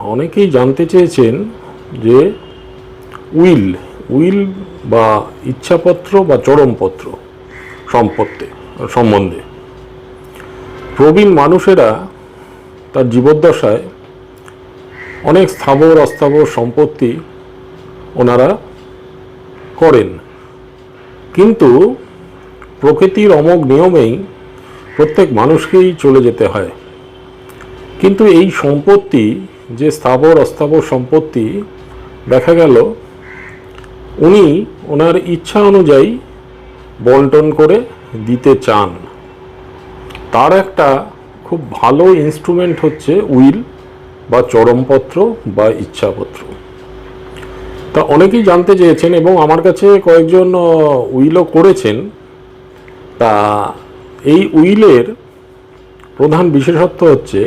অনেকেই জানতে চেয়েছেন যে উইল উইল বা ইচ্ছাপত্র বা চরমপত্র সম্বন্ধে প্রবীণ মানুষেরা তার জীবদ্দশায় অনেক স্থাবর অস্থাবর সম্পত্তি ওনারা করেন, কিন্তু প্রকৃতির অমোঘ নিয়মেই প্রত্যেক মানুষকেই চলে যেতে হয়। কিন্তু এই সম্পত্তি, যে স্থাবর অস্থাবর সম্পত্তি, দেখা গেল উনি ওনার ইচ্ছা অনুযায়ী বন্টন করে দিতে চান। তার একটা খুব ভালো ইনস্ট্রুমেন্ট হচ্ছে উইল বা চরমপত্র বা ইচ্ছাপত্র। তা অনেকেই জানতে চেয়েছেন এবং আমার কাছে কয়েকজন উইলও করেছেন। তা এই উইলের প্রধান বিশেষত্ব হচ্ছে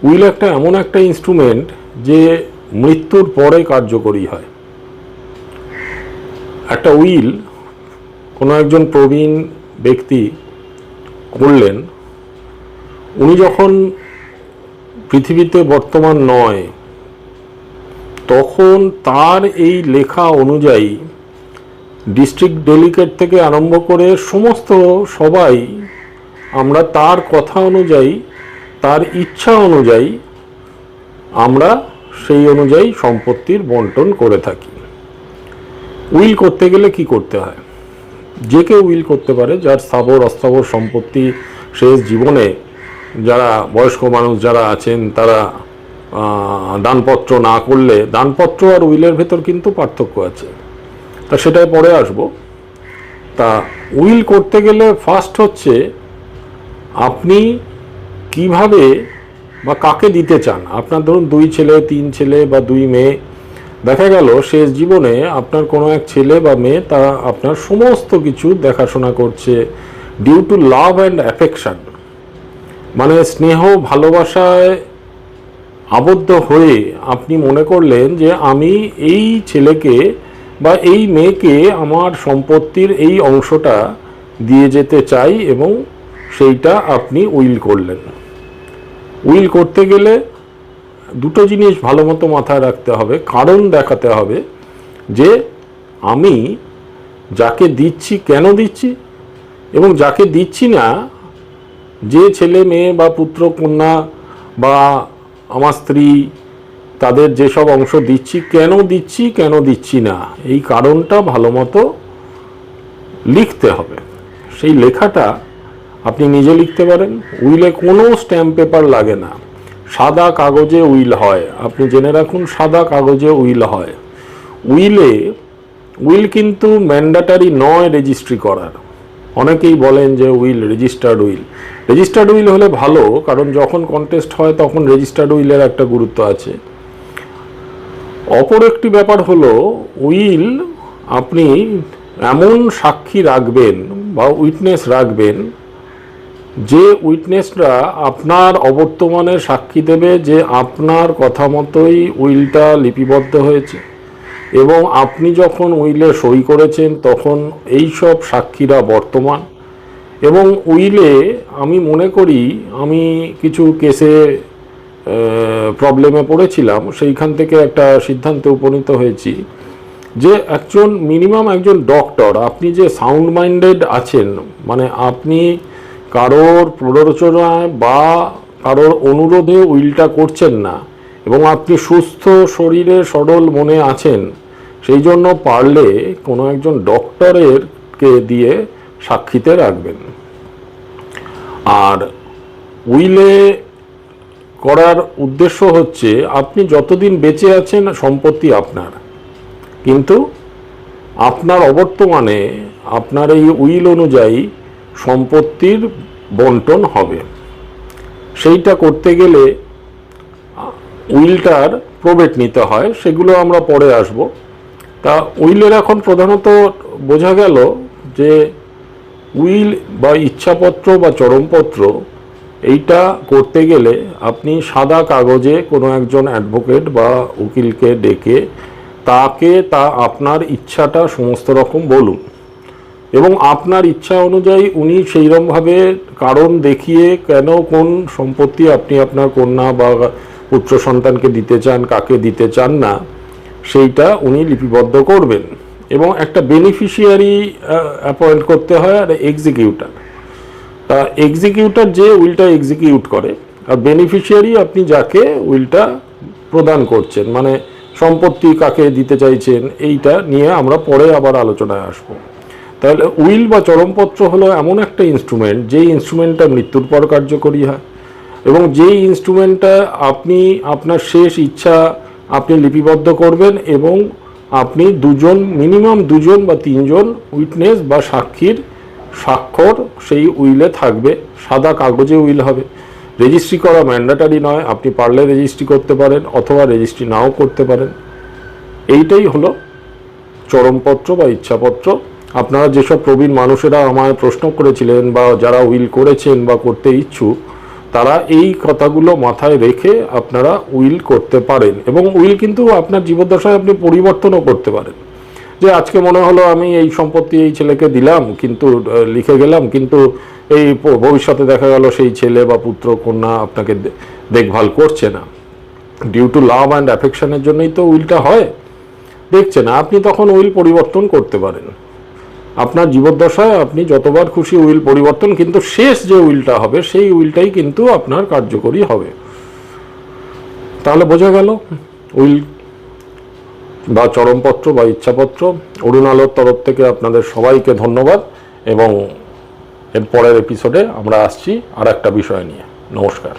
উইল এমন একটা ইনস্ট্রুমেন্ট যে মৃত্যুর পরে কার্যকরী হয়। একটা উইল কোনো একজন প্রবীণ ব্যক্তি করলেন, উনি যখন পৃথিবীতে বর্তমান নয়, তখন তার এই লেখা অনুযায়ী ডিস্ট্রিক্ট ডেলিগেট থেকে আরম্ভ করে সমস্ত সবাই আমরা তার কথা অনুযায়ী, তার ইচ্ছা অনুযায়ী আমরা সেই অনুযায়ী সম্পত্তির বন্টন করে থাকি। উইল করতে গেলে কি করতে হয়? যে কেউ উইল করতে পারে, যার স্থাবর অস্থাবর সম্পত্তি শেষ জীবনে, যারা বয়স্ক মানুষ যারা আছেন তারা দানপত্র না করলে, দানপত্র আর উইলের ভেতর কিন্তু পার্থক্য আছে, তা সেটাই পরে আসবো। তা উইল করতে গেলে ফার্স্ট হচ্ছে আপনি কিভাবে বা কাকে দিতে চান। আপনার ধরুন 2 ছেলে 3 ছেলে বা 2 মেয়ে, দেখা গেল শেষ জীবনে আপনার কোনো এক ছেলে বা মেয়ে তা আপনার সমস্ত কিছু দেখাশোনা করছে due to love and affection, মানে স্নেহ ভালোবাসায় আবদ্ধ হয়ে আপনি মনে করলেন যে আমি এই ছেলেকে বা এই মেয়েকে আমার সম্পত্তির এই অংশটা দিয়ে যেতে চাই, এবং সেইটা আপনি উইল করলেন। উইল করতে গেলে দুটো জিনিস ভালো মতো মাথায় রাখতে হবে। কারণ দেখাতে হবে যে আমি যাকে দিচ্ছি কেন দিচ্ছি, এবং যাকে দিচ্ছি না, যে ছেলে মেয়ে বা পুত্র কন্যা বা আমার স্ত্রী, তাদের যেসব অংশ দিচ্ছি, কেন দিচ্ছি না, এই কারণটা ভালো মতো লিখতে হবে। সেই লেখাটা আপনি নিজে লিখতে পারেন। উইলে কোনো স্ট্যাম্প পেপার লাগে না, সাদা কাগজে উইল হয়। আপনি জেনে রাখুন, সাদা কাগজে উইল হয়। উইল কিন্তু ম্যান্ডেটরি নয় রেজিস্ট্রি করার। অনেকেই বলেন যে রেজিস্টার্ড উইল হলে ভালো, কারণ যখন কন্টেস্ট হয় তখন রেজিস্টার্ড উইলের একটা গুরুত্ব আছে। অপর একটি ব্যাপার হলো, উইল আপনি এমন সাক্ষী রাখবেন বা উইটনেস রাখবেন, যে উইটনেসরা আপনার অবর্তমানে সাক্ষী দেবে যে আপনার কথা মতোই উইলটা লিপিবদ্ধ হয়েছে, এবং আপনি যখন উইলে সই করেছেন তখন এই সব সাক্ষীরা বর্তমান। এবং উইলে আমি মনে করি, আমি কিছু কেসে প্রবলেমে পড়েছিলাম, সেইখান থেকে একটা সিদ্ধান্তে উপনীত হয়েছি যে মিনিমাম একজন ডক্টর, আপনি যে সাউন্ড মাইন্ডেড আছেন, মানে আপনি কারোর প্ররোচনায় বা কারোর অনুরোধে উইলটা করছেন না, এবং আপনি সুস্থ শরীরে সরল মনে আছেন, সেই জন্য পারলে কোনো একজন ডক্টরকে দিয়ে সাক্ষীতে রাখবেন। আর উইলে করার উদ্দেশ্য হচ্ছে আপনি যতদিন বেঁচে আছেন সম্পত্তি আপনার, কিন্তু আপনার অবর্তমানে আপনার এই উইল অনুযায়ী সম্পত্তির বন্টন হবে। সেইটা করতে গেলে উইলটার প্রবেট নিতে হয়, সেগুলো আমরা পরে আসব। তা উইলের এখন প্রধানত বোঝা গেল যে উইল বা ইচ্ছাপত্র বা চরমপত্র, এইটা করতে গেলে আপনি সাদা কাগজে কোনো একজন অ্যাডভোকেট বা উকিলকে ডেকে তা আপনার ইচ্ছাটা সমস্ত রকম বলুন, এবং আপনার ইচ্ছা অনুযায়ী উনি সেইরকমভাবে কারণ দেখিয়ে কেন কোন সম্পত্তি আপনি আপনার কন্যা বা পুত্র সন্তানকে দিতে চান, কাকে দিতে চান না, সেইটা উনি লিপিবদ্ধ করবেন। এবং একটা বেনিফিশিয়ারি অ্যাপয়েন্ট করতে হয় আর এক্সিকিউটার। এক্সিকিউটার যে উইলটা এক্সিকিউট করে, আর বেনিফিশিয়ারি আপনি যাকে উইলটা প্রদান করছেন, মানে সম্পত্তি কাকে দিতে চাইছেন, এইটা নিয়ে আমরা পরে আবার আলোচনায় আসবো। তাহলে উইল বা চরমপত্র হলো এমন একটা ইনস্ট্রুমেন্ট, যেই ইনস্ট্রুমেন্টটা মৃত্যুর পর কার্যকরী হয়, এবং যেই ইনস্ট্রুমেন্টটা আপনি আপনার শেষ ইচ্ছা আপনি লিপিবদ্ধ করবেন, এবং আপনি মিনিমাম দুজন বা তিনজন উইটনেস বা সাক্ষীর স্বাক্ষর সেই উইলে থাকবে। সাদা কাগজে উইল হবে, রেজিস্ট্রি করা ম্যান্ডেটারি নয়, আপনি পারলে রেজিস্ট্রি করতে পারেন অথবা রেজিস্ট্রি নাও করতে পারেন। এইটাই হলো চরমপত্র বা ইচ্ছাপত্র। আপনারা যেসব প্রবীণ মানুষেরা আমায় প্রশ্ন করেছিলেন বা যারা উইল করেছেন বা করতে ইচ্ছুক, তারা এই কথাগুলো মাথায় রেখে আপনারা উইল করতে পারেন। এবং উইল কিন্তু আপনার জীবদ্দশায় আপনি পরিবর্তনও করতে পারেন। যে আজকে মনে হলো আমি এই সম্পত্তি এই ছেলেকে দিলাম, কিন্তু লিখে গেলাম, কিন্তু এই ভবিষ্যতে দেখা গেল সেই ছেলে বা পুত্র কন্যা আপনাকে দেখভাল করছে না। ডিউ টু লাভ অ্যান্ড অ্যাফেকশনের জন্যই তো উইলটা হয়, দেখছে না, আপনি তখন উইল পরিবর্তন করতে পারেন। আপনার জীবদ্দশায় আপনি যতবার খুশি উইল পরিবর্তন, কিন্তু শেষ যে উইলটা হবে সেই উইলটাই কিন্তু আপনার কার্যকরী হবে। তাহলে বোঝা গেল উইল বা চরমপত্র বা ইচ্ছাপত্র। অরুণ আলোর তরফ থেকে আপনাদের সবাইকে ধন্যবাদ, এবং এর পরের এপিসোডে আমরা আসছি আর একটা বিষয় নিয়ে। নমস্কার।